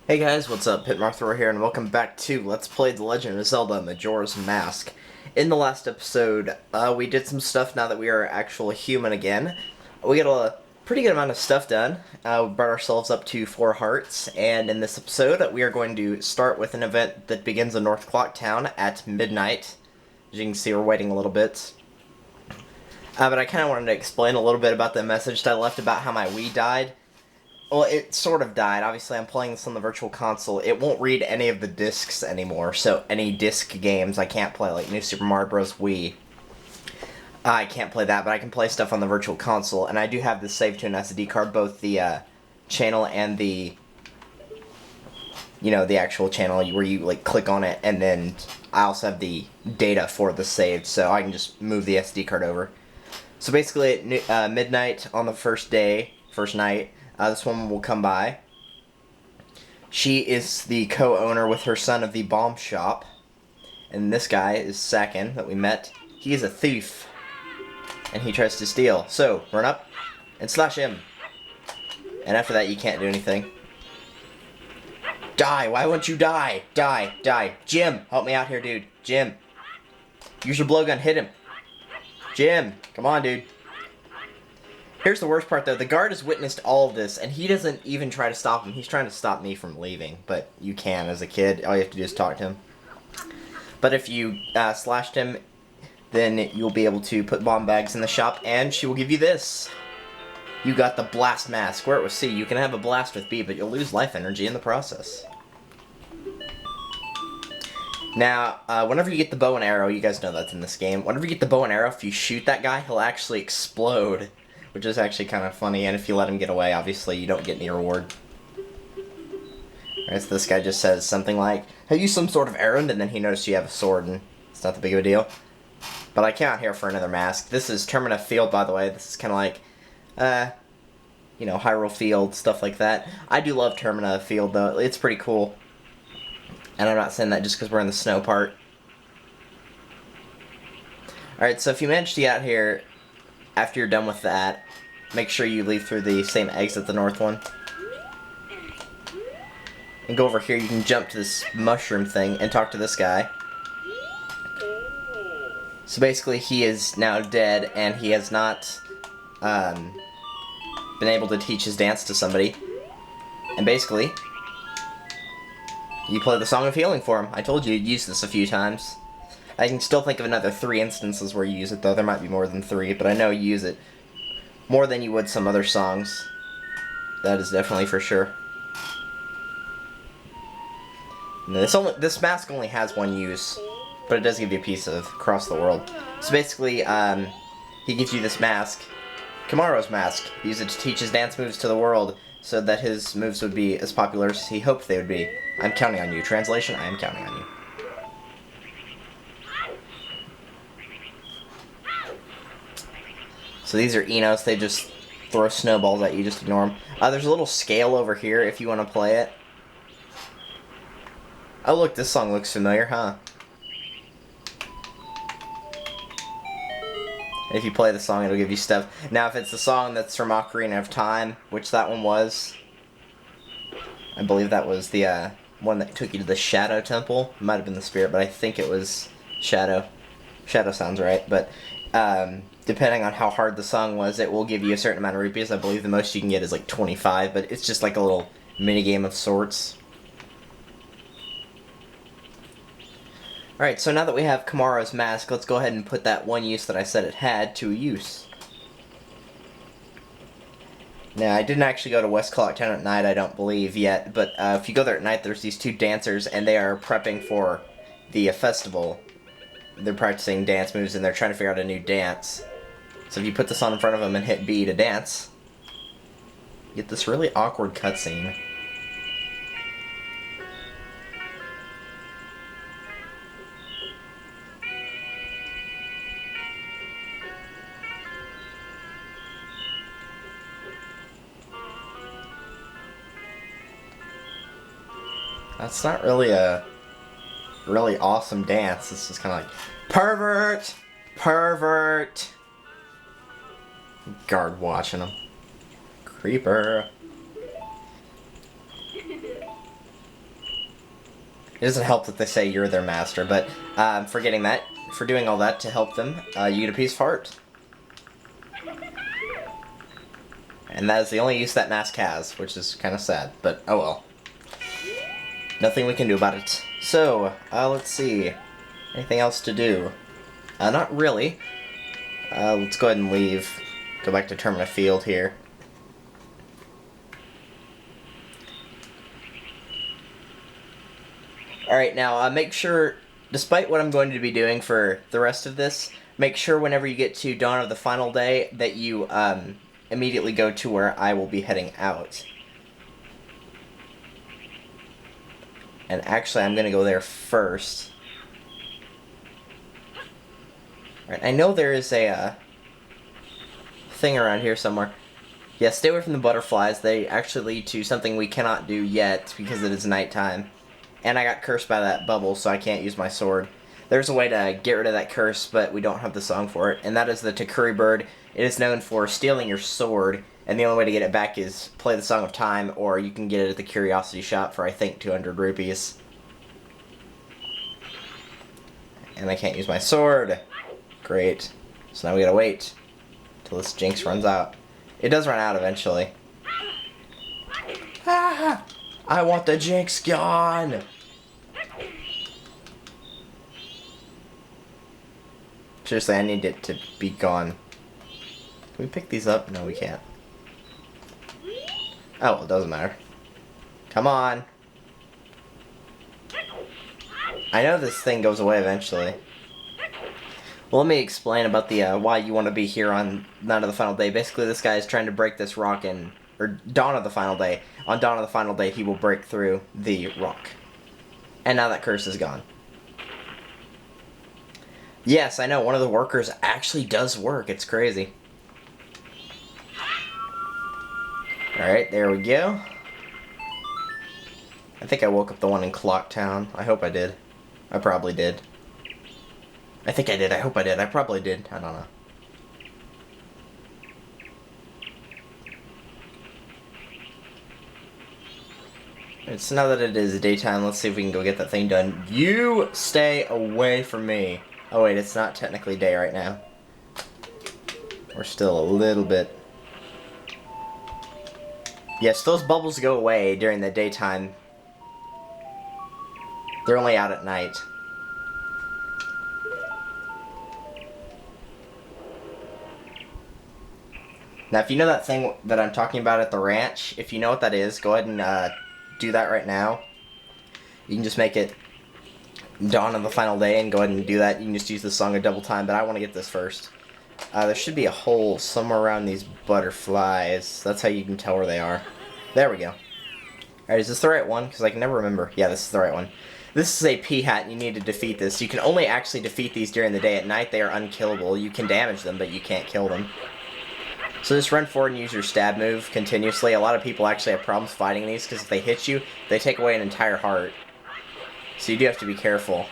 Hey guys, what's up? Pitmarthrower here, and welcome back to Let's Play The Legend of Zelda Majora's Mask. In the last episode, we did some stuff now that we are actual human again. We got a pretty good amount of stuff done. We brought ourselves up to 4 hearts, and in this episode, we are going to start with an event that begins in North Clock Town at midnight. As you can see, we're waiting a little bit. But I kind of wanted to explain a little bit about the message that I left about how my Wii died. Well, it sort of died. Obviously, I'm playing this on the Virtual Console. It won't read any of the discs anymore, so any disc games I can't play, like New Super Mario Bros. Wii. I can't play that, but I can play stuff on the Virtual Console, and I do have this saved to an SD card, both the channel and the, the actual channel where you, like, click on it, and then I also have the data for the saved, so I can just move the SD card over. So basically, at midnight on the first night, this woman will come by. She is the co-owner with her son of the bomb shop. And this guy is Sakon, that we met. He is a thief. And he tries to steal. So, run up and slash him. And after that, you can't do anything. Die! Why won't you die? Die! Die! Jim! Help me out here, dude. Jim! Use your blowgun. Hit him. Jim! Come on, dude. Here's the worst part, though. The guard has witnessed all of this, and he doesn't even try to stop him. He's trying to stop me from leaving, but you can as a kid. All you have to do is talk to him. But if you slashed him, then you'll be able to put bomb bags in the shop, and she will give you this. You got the blast mask. Where it was C, you can have a blast with B, but you'll lose life energy in the process. Now, whenever you get the bow and arrow, you guys know that's in this game. Whenever you get the bow and arrow, if you shoot that guy, he'll actually explode. Which is actually kind of funny, and if you let him get away, obviously you don't get any reward. Alright, so this guy just says something like, have you some sort of errand? And then he notices you have a sword, and it's not that big of a deal. But I came out here for another mask. This is Termina Field, by the way. This is kind of like, Hyrule Field, stuff like that. I do love Termina Field, though. It's pretty cool. And I'm not saying that just because we're in the snow part. Alright, so if you manage to get out here, after you're done with that, make sure you leave through the same exit, the north one. And go over here, you can jump to this mushroom thing and talk to this guy. So basically, he is now dead, and he has not been able to teach his dance to somebody. And basically, you play the Song of Healing for him. I told you you'd use this a few times. I can still think of another 3 instances where you use it, though. There might be more than 3, but I know you use it more than you would some other songs. That is definitely for sure. And this mask only has 1 use, but it does give you a piece of across the world. So basically, he gives you this mask, Kamaro's mask. He used it to teach his dance moves to the world, so that his moves would be as popular as he hoped they would be. I'm counting on you. Translation, I am counting on you. So these are Enos, they just throw snowballs at you, just ignore them. There's a little scale over here if you want to play it. Oh look, this song looks familiar, huh? If you play the song, it'll give you stuff. Now if it's the song that's from Ocarina of Time, which that one was, I believe that was the one that took you to the Shadow Temple. It might have been the Spirit, but I think it was Shadow. Shadow sounds right, but depending on how hard the song was, it will give you a certain amount of rupees. I believe the most you can get is like 25, but it's just like a little mini-game of sorts. Alright, so now that we have Kamaro's mask, let's go ahead and put that 1 use that I said it had to use. Now, I didn't actually go to West Clock Town at night, I don't believe, yet, but if you go there at night, there's these 2 dancers, and they are prepping for the festival. They're practicing dance moves, and they're trying to figure out a new dance. So if you put this on in front of them and hit B to dance, you get this really awkward cutscene. That's not really a really awesome dance. It's just kind of like, pervert! Pervert! Guard watching him. Creeper. It doesn't help that they say you're their master, but for getting that, for doing all that to help them, you get a piece of heart. And that is the only use that mask has, which is kind of sad, but oh well. Nothing we can do about it. So, let's see. Anything else to do? Not really. Let's go ahead and leave. Go back to Termina Field here. Alright, now make sure, despite what I'm going to be doing for the rest of this, make sure whenever you get to Dawn of the Final Day that you immediately go to where I will be heading out. And actually, I'm going to go there first. Right, I know there is a thing around here somewhere. Yeah, stay away from the butterflies. They actually lead to something we cannot do yet because it is nighttime. And I got cursed by that bubble, so I can't use my sword. There's a way to get rid of that curse, but we don't have the song for it. And that is the Takuri bird. It is known for stealing your sword, and the only way to get it back is play the Song of Time, or you can get it at the Curiosity Shop for, I think, 200 rupees. And I can't use my sword. Great. So now we gotta wait till this jinx runs out. It does run out eventually. Ah! I want the jinx gone! Seriously, I need it to be gone. Can we pick these up? No, we can't. Oh, well, it doesn't matter. Come on! I know this thing goes away eventually. Well, let me explain about the why you want to be here on Night of the Final Day. Basically, this guy is trying to break this rock in, or Dawn of the Final Day. On Dawn of the Final Day, he will break through the rock. And now that curse is gone. Yes, I know, one of the workers actually does work. It's crazy. Alright, there we go. I think I woke up the one in Clocktown. I hope I did. I probably did. I think I did. I hope I did. I probably did. I don't know. Alright, so now that it is daytime, let's see if we can go get that thing done. You stay away from me. Oh wait, it's not technically day right now. We're still a little bit... Yes, those bubbles go away during the daytime. They're only out at night. Now, if you know that thing that I'm talking about at the ranch, if you know what that is, go ahead and do that right now. You can just make it Dawn of the Final Day and go ahead and do that. You can just use the Song of Double Time, but I want to get this first. There should be a hole somewhere around these butterflies. That's how you can tell where they are. There we go. Alright, is this the right one? Because I can never remember. Yeah, this is the right one. This is a P-Hat, and you need to defeat this. You can only actually defeat these during the day. At night, they are unkillable. You can damage them, but you can't kill them. So just run forward and use your stab move continuously. A lot of people actually have problems fighting these, because if they hit you, they take away an entire heart. So you do have to be careful.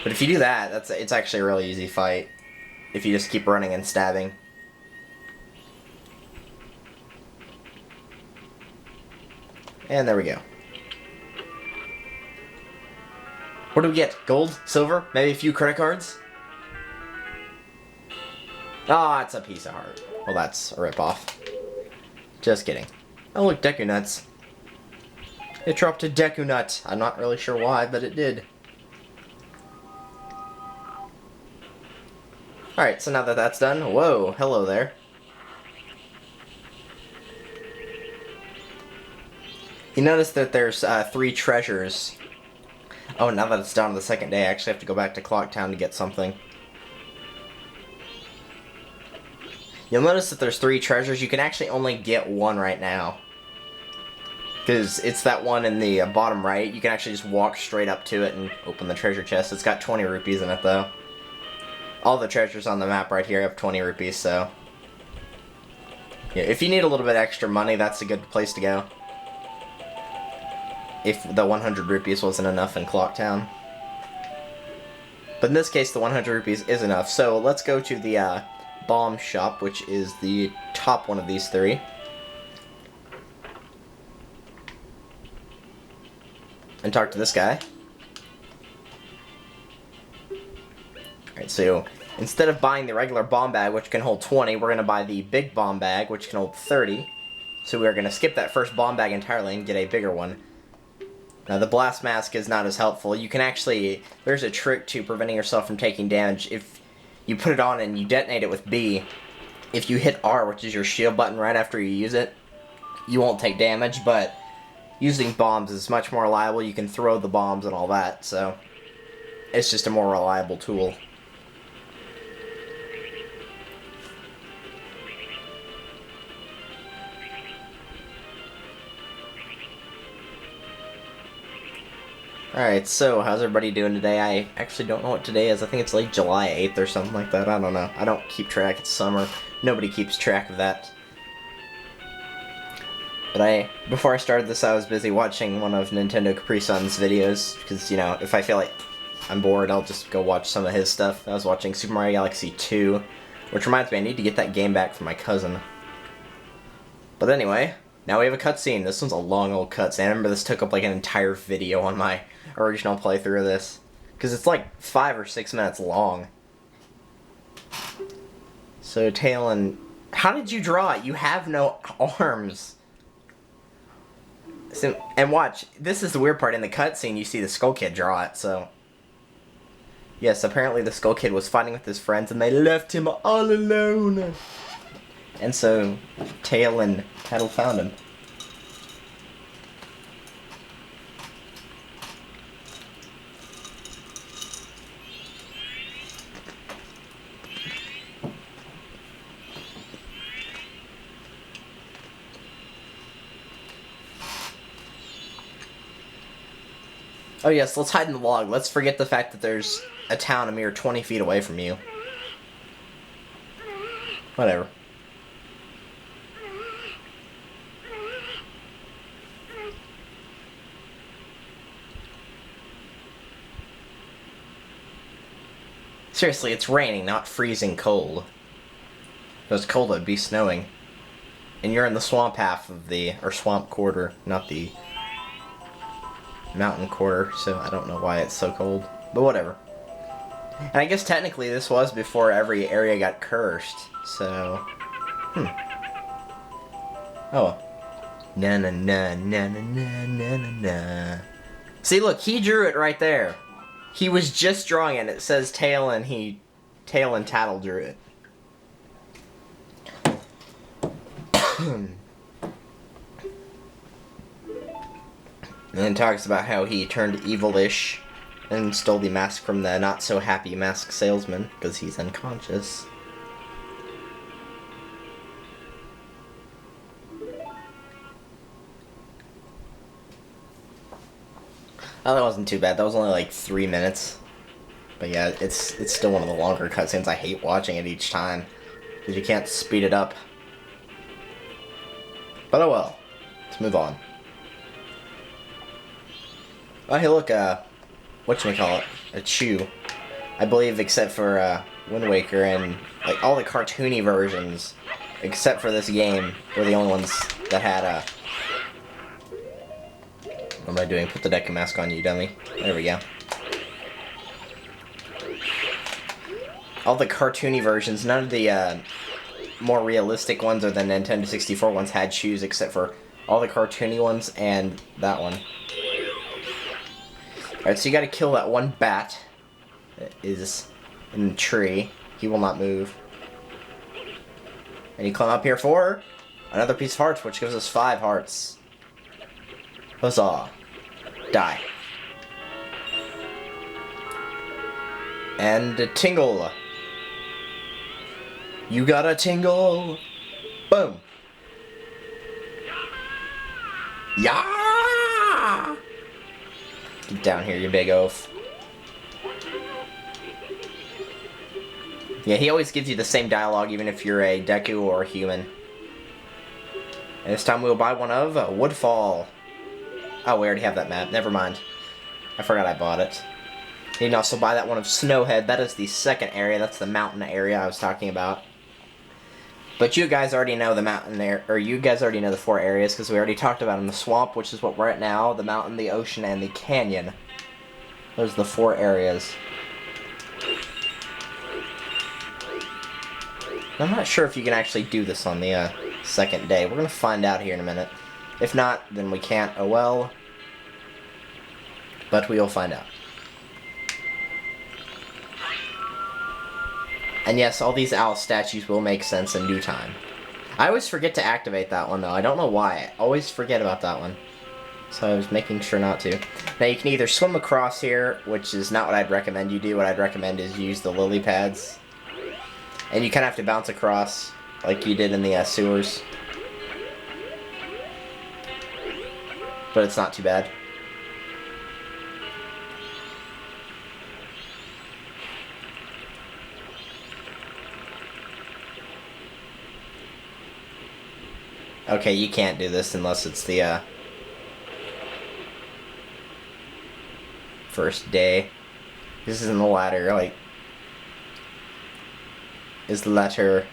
But if you do that, it's actually a really easy fight. If you just keep running and stabbing. And there we go. What do we get? Gold? Silver? Maybe a few credit cards? Ah, it's a piece of heart. Well, that's a ripoff. Just kidding. Oh, look, Deku Nuts. It dropped a Deku Nut. I'm not really sure why, but it did. Alright, so now that that's done, whoa, hello there. You notice that there's 3 treasures. Oh, now that it's down to the second day, I actually have to go back to Clocktown to get something. You'll notice that there's 3 treasures. You can actually only get 1 right now. Because it's that one in the bottom right. You can actually just walk straight up to it and open the treasure chest. It's got 20 rupees in it, though. All the treasures on the map right here have 20 rupees, so... yeah, if you need a little bit extra money, that's a good place to go. If the 100 rupees wasn't enough in Clocktown. But in this case, the 100 rupees is enough. So let's go to the bomb shop, which is the top one of these 3. and talk to this guy. Alright, so instead of buying the regular bomb bag, which can hold 20, we're going to buy the big bomb bag, which can hold 30. So we're going to skip that first bomb bag entirely and get a bigger one. Now, the blast mask is not as helpful. You can actually... There's a trick to preventing yourself from taking damage. If you put it on and you detonate it with B, if you hit R, which is your shield button right after you use it, you won't take damage, but using bombs is much more reliable. You can throw the bombs and all that, so it's just a more reliable tool. Alright, so how's everybody doing today? I actually don't know what today is. I think it's like July 8th or something like that. I don't know. I don't keep track. It's summer. Nobody keeps track of that. But before I started this, I was busy watching one of Nintendo Capri Sun's videos, because, you know, if I feel like I'm bored, I'll just go watch some of his stuff. I was watching Super Mario Galaxy 2, which reminds me, I need to get that game back from my cousin. But anyway, now we have a cutscene. This one's a long old cutscene. I remember this took up like an entire video on my original playthrough of this, because it's like 5 or 6 minutes long. So, Talon, how did you draw it? You have no arms. So, and watch, this is the weird part. In the cutscene, you see the Skull Kid draw it, so... Yes, apparently the Skull Kid was fighting with his friends, and they left him all alone. And so, Talon Tattle found him. Oh yes, let's hide in the log. Let's forget the fact that there's a town a mere 20 feet away from you. Whatever. Seriously, it's raining, not freezing cold. If it was cold, it'd be snowing. And you're in the swamp half of the... or swamp quarter, not the... mountain quarter, so I don't know why it's so cold, but whatever. And I guess technically this was before every area got cursed, so... Oh. Na na na na na na na na na. See, look, he drew it right there. He was just drawing it, and it says Talon, Talon Tattle drew it. And then talks about how he turned evilish and stole the mask from the not-so-happy mask salesman, because he's unconscious. Oh, that wasn't too bad. That was only like 3 minutes. But yeah, it's still one of the longer cutscenes. I hate watching it each time, because you can't speed it up. But oh well. Let's move on. Oh, hey, look, whatchamacallit, a Chew. I believe, except for, Wind Waker and, like, all the cartoony versions, except for this game, were the only ones that had, What am I doing? Put the Deku mask on, you dummy. There we go. All the cartoony versions, none of the, more realistic ones or the Nintendo 64 ones had shoes, except for all the cartoony ones and that one. Alright, so you gotta kill that one bat that is in the tree. He will not move. And you climb up here for another piece of hearts, which gives us 5 hearts. Huzzah. Die. And a tingle. You got a tingle. Boom. Yeah. Get down here, you big oaf. Yeah, he always gives you the same dialogue, even if you're a Deku or a human. And this time we'll buy one of Woodfall. Oh, we already have that map. Never mind. I forgot I bought it. You can also buy that one of Snowhead. That is the second area. That's the mountain area I was talking about. But you guys already know the mountain there, or you guys already know the 4 areas, because we already talked about them. The swamp, which is what we're at now, the mountain, the ocean, and the canyon. Those are the 4 areas. I'm not sure if you can actually do this on the second day. We're going to find out here in a minute. If not, then we can't. Oh well. But we'll find out. And yes, all these owl statues will make sense in due time. I always forget to activate that one, though. I don't know why. I always forget about that one. So I was making sure not to. Now, you can either swim across here, which is not what I'd recommend you do. What I'd recommend is use the lily pads. And you kind of have to bounce across, like you did in the sewers. But it's not too bad. Okay, you can't do this unless it's the first day. This isn't the ladder, like... Is the ladder...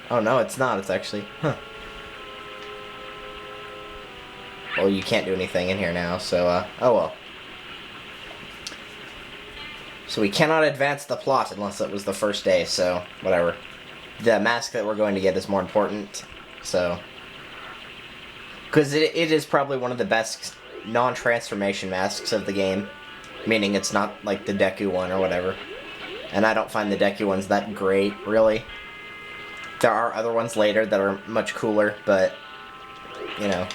Oh no, it's not, it's actually... Huh. Well, you can't do anything in here now, so, oh well. So we cannot advance the plot unless it was the first day, so, whatever. The mask that we're going to get is more important, so... Because it is probably one of the best non-transformation masks of the game. Meaning it's not like the Deku one or whatever. And I don't find the Deku ones that great, really. There are other ones later that are much cooler, but, you know.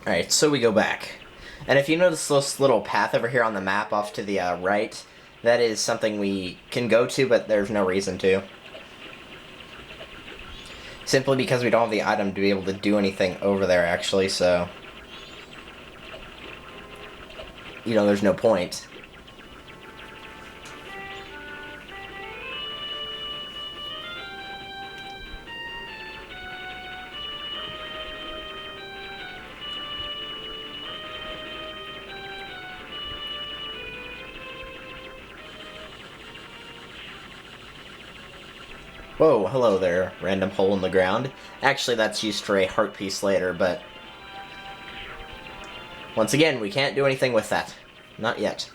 Alright, so we go back. And if you notice this little path over here on the map off to the right, that is something we can go to, but there's no reason to. Simply because we don't have the item to be able to do anything over there, actually, so... You know, there's no point. Whoa, hello there, random hole in the ground. Actually, that's used for a heart piece later, but... Once again, we can't do anything with that. Not yet.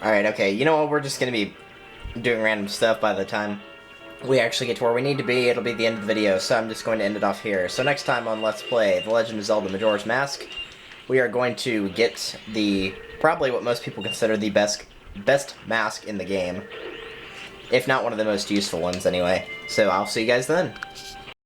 Alright, okay, you know what, we're just gonna be doing random stuff by the time we actually get to where we need to be. It'll be the end of the video, so I'm just going to end it off here. So next time on Let's Play The Legend of Zelda Majora's Mask, we are going to get the, probably what most people consider the best mask in the game. If not one of the most useful ones, anyway. So I'll see you guys then.